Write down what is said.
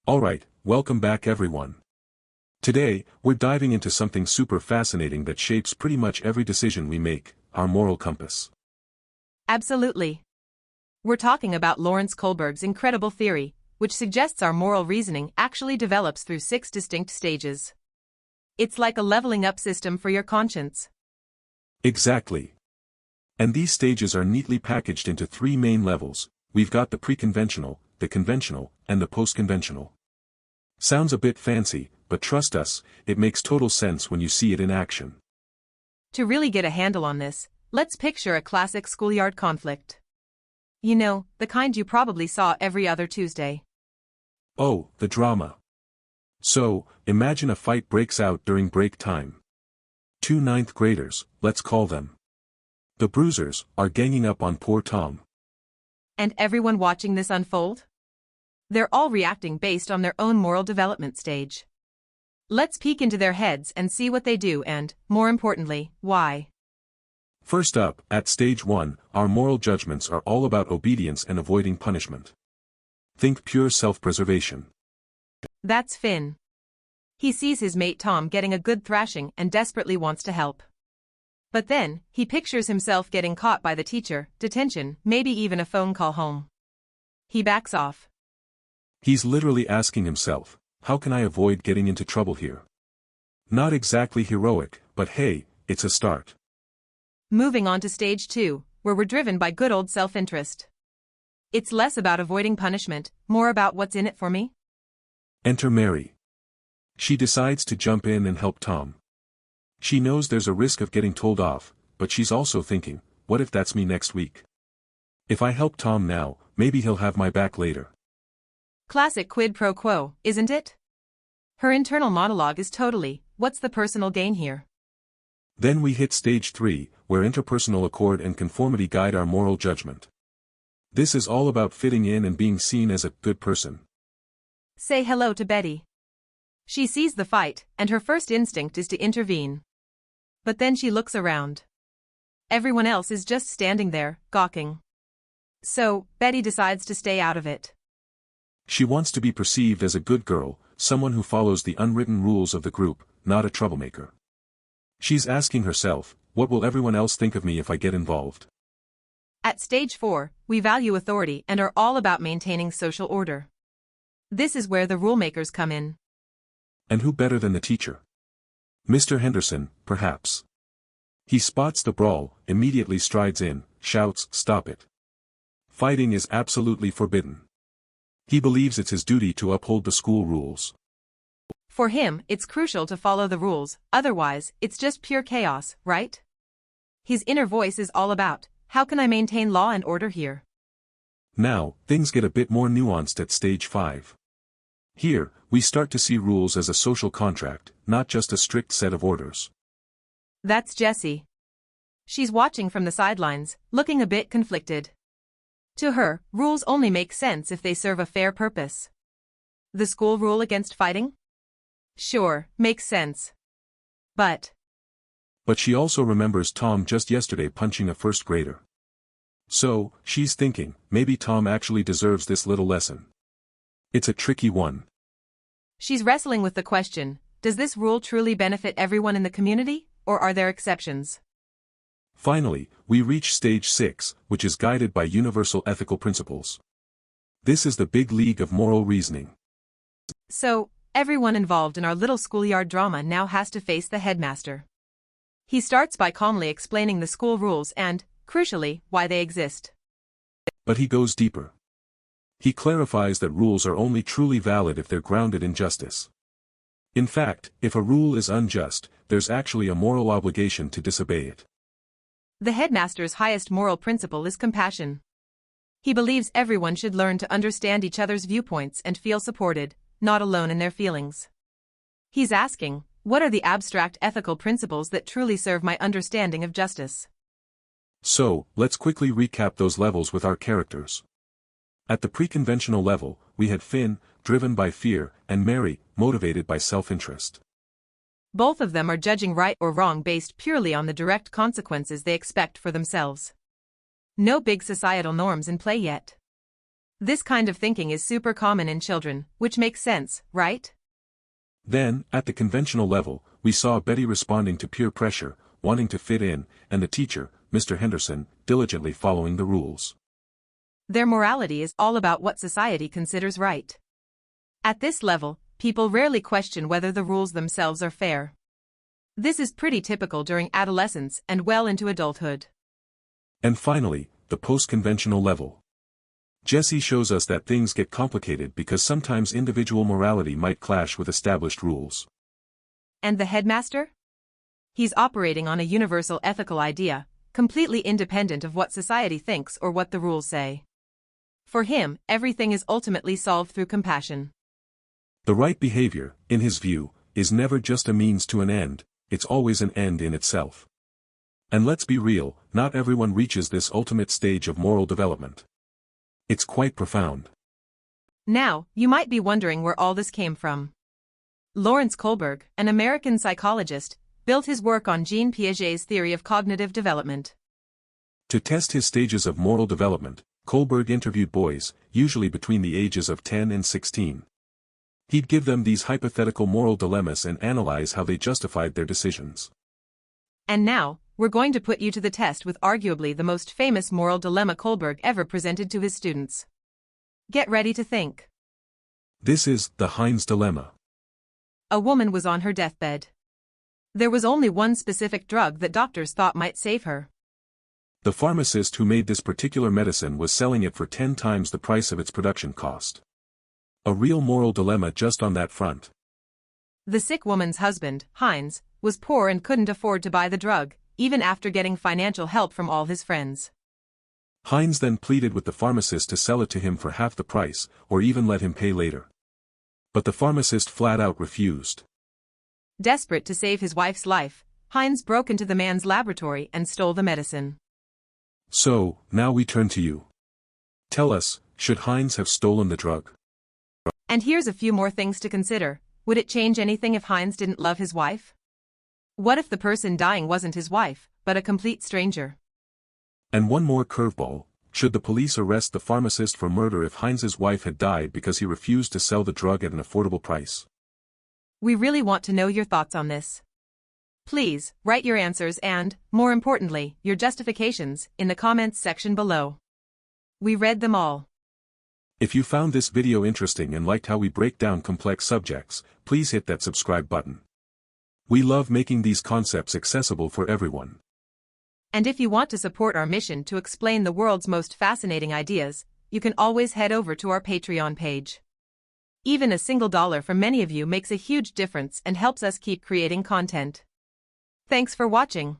Alright, welcome back everyone. Today, we're diving into something super fascinating that shapes pretty much every decision we make, our moral compass. Absolutely. We're talking about Lawrence Kohlberg's incredible theory, which suggests our moral reasoning actually develops through 6 distinct stages. It's like a leveling up system for your conscience. Exactly. And these stages are neatly packaged into 3 main levels. We've got the pre-conventional, the conventional, and the post-conventional. Sounds a bit fancy, but trust us, it makes total sense when you see it in action. To really get a handle on this, let's picture a classic schoolyard conflict. You know, the kind you probably saw every other Tuesday. Oh, the drama. So, imagine a fight breaks out during break time. 2 ninth graders, let's call them. The bruisers, are ganging up on poor Tom. And everyone watching this unfold? They're all reacting based on their own moral development stage. Let's peek into their heads and see what they do and, more importantly, why. First up, at stage 1, our moral judgments are all about obedience and avoiding punishment. Think pure self-preservation. That's Finn. He sees his mate Tom getting a good thrashing and desperately wants to help. But then, he pictures himself getting caught by the teacher, detention, maybe even a phone call home. He backs off. He's literally asking himself, how can I avoid getting into trouble here? Not exactly heroic, but hey, it's a start. Moving on to stage 2, where we're driven by good old self-interest. It's less about avoiding punishment, more about what's in it for me. Enter Mary. She decides to jump in and help Tom. She knows there's a risk of getting told off, but she's also thinking, what if that's me next week? If I help Tom now, maybe he'll have my back later. Classic quid pro quo, isn't it? Her internal monologue is totally, what's the personal gain here? Then we hit stage 3, where interpersonal accord and conformity guide our moral judgment. This is all about fitting in and being seen as a good person. Say hello to Betty. She sees the fight, and her first instinct is to intervene. But then she looks around. Everyone else is just standing there, gawking. So, Betty decides to stay out of it. She wants to be perceived as a good girl, someone who follows the unwritten rules of the group, not a troublemaker. She's asking herself, what will everyone else think of me if I get involved? At stage 4, we value authority and are all about maintaining social order. This is where the rulemakers come in. And who better than the teacher? Mr. Henderson, perhaps. He spots the brawl, immediately strides in, shouts, stop it. Fighting is absolutely forbidden. He believes it's his duty to uphold the school rules. For him, it's crucial to follow the rules, otherwise, it's just pure chaos, right? His inner voice is all about, how can I maintain law and order here? Now, things get a bit more nuanced at stage 5. Here, we start to see rules as a social contract, not just a strict set of orders. That's Jessie. She's watching from the sidelines, looking a bit conflicted. To her, rules only make sense if they serve a fair purpose. The school rule against fighting? Sure, makes sense. But she also remembers Tom just yesterday punching a first grader. So, she's thinking, maybe Tom actually deserves this little lesson. It's a tricky one. She's wrestling with the question, does this rule truly benefit everyone in the community, or are there exceptions? Finally, we reach stage 6, which is guided by universal ethical principles. This is the big league of moral reasoning. So, everyone involved in our little schoolyard drama now has to face the headmaster. He starts by calmly explaining the school rules and, crucially, why they exist. But he goes deeper. He clarifies that rules are only truly valid if they're grounded in justice. In fact, if a rule is unjust, there's actually a moral obligation to disobey it. The headmaster's highest moral principle is compassion. He believes everyone should learn to understand each other's viewpoints and feel supported, not alone in their feelings. He's asking, what are the abstract ethical principles that truly serve my understanding of justice? So, let's quickly recap those levels with our characters. At the pre-conventional level, we had Finn, driven by fear, and Mary, motivated by self-interest. Both of them are judging right or wrong based purely on the direct consequences they expect for themselves. No big societal norms in play yet. This kind of thinking is super common in children, which makes sense, right? Then, at the conventional level, we saw Betty responding to peer pressure, wanting to fit in, and the teacher, Mr. Henderson, diligently following the rules. Their morality is all about what society considers right. At this level, people rarely question whether the rules themselves are fair. This is pretty typical during adolescence and well into adulthood. And finally, the post-conventional level. Jesse shows us that things get complicated because sometimes individual morality might clash with established rules. And the headmaster? He's operating on a universal ethical idea, completely independent of what society thinks or what the rules say. For him, everything is ultimately solved through compassion. The right behavior, in his view, is never just a means to an end, it's always an end in itself. And let's be real, not everyone reaches this ultimate stage of moral development. It's quite profound. Now, you might be wondering where all this came from. Lawrence Kohlberg, an American psychologist, built his work on Jean Piaget's theory of cognitive development. To test his stages of moral development, Kohlberg interviewed boys, usually between the ages of 10 and 16. He'd give them these hypothetical moral dilemmas and analyze how they justified their decisions. And now, we're going to put you to the test with arguably the most famous moral dilemma Kohlberg ever presented to his students. Get ready to think. This is the Heinz dilemma. A woman was on her deathbed. There was only one specific drug that doctors thought might save her. The pharmacist who made this particular medicine was selling it for 10 times the price of its production cost. A real moral dilemma just on that front. The sick woman's husband, Heinz, was poor and couldn't afford to buy the drug, even after getting financial help from all his friends. Heinz then pleaded with the pharmacist to sell it to him for half the price, or even let him pay later. But the pharmacist flat out refused. Desperate to save his wife's life, Heinz broke into the man's laboratory and stole the medicine. So, now we turn to you. Tell us, should Heinz have stolen the drug? And here's a few more things to consider. Would it change anything if Heinz didn't love his wife? What if the person dying wasn't his wife, but a complete stranger? And one more curveball, should the police arrest the pharmacist for murder if Heinz's wife had died because he refused to sell the drug at an affordable price? We really want to know your thoughts on this. Please, write your answers and, more importantly, your justifications, in the comments section below. We read them all. If you found this video interesting and liked how we break down complex subjects, please hit that subscribe button. We love making these concepts accessible for everyone. And if you want to support our mission to explain the world's most fascinating ideas, you can always head over to our Patreon page. Even a single $1 from many of you makes a huge difference and helps us keep creating content. Thanks for watching.